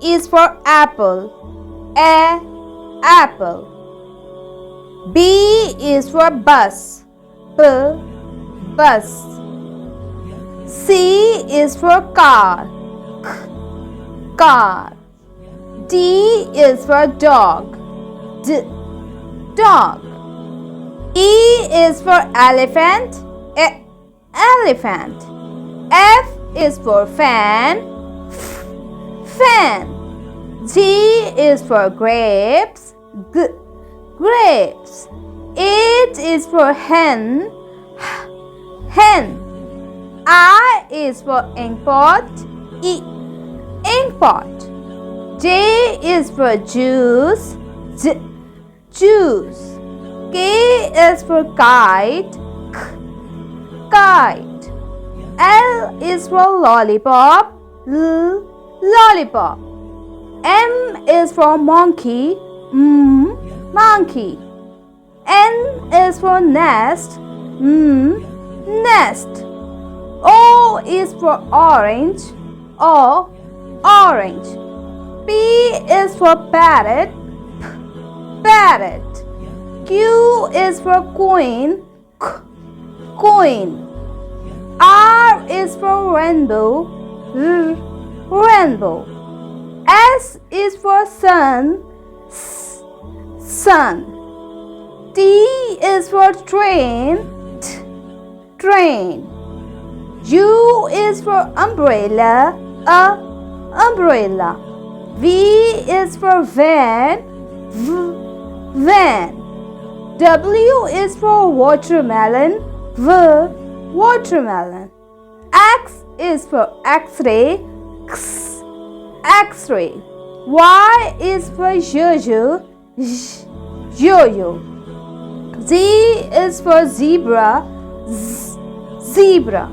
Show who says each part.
Speaker 1: is for apple. A, apple. B is for bus. B, bus. C is for car. K, car. D is for dog. D, dog. E is for elephant. E, elephant. F is for fan. F, fan. G is for grapes. G, grapes. H is for hen. H, hen. I is for inkpot. E, inkpot. J is for juice. J, juice. K is for kite. K, kite. L is for lollipop. L, lollipop. M is for monkey. M, monkey. N is for nest. Nest. O is for orange. O, orange. P is for parrot. P, parrot. Q is for queen. Q, queen. R is for rainbow. R, rainbow. S is for sun. S, sun. T is for train. T, train. U is for umbrella. Umbrella. V is for van. V, van. W is for watermelon. V, watermelon. X is for X-ray. X, X-ray. Y is for yo-yo. Yo-yo. Z is for zebra. Z, zebra.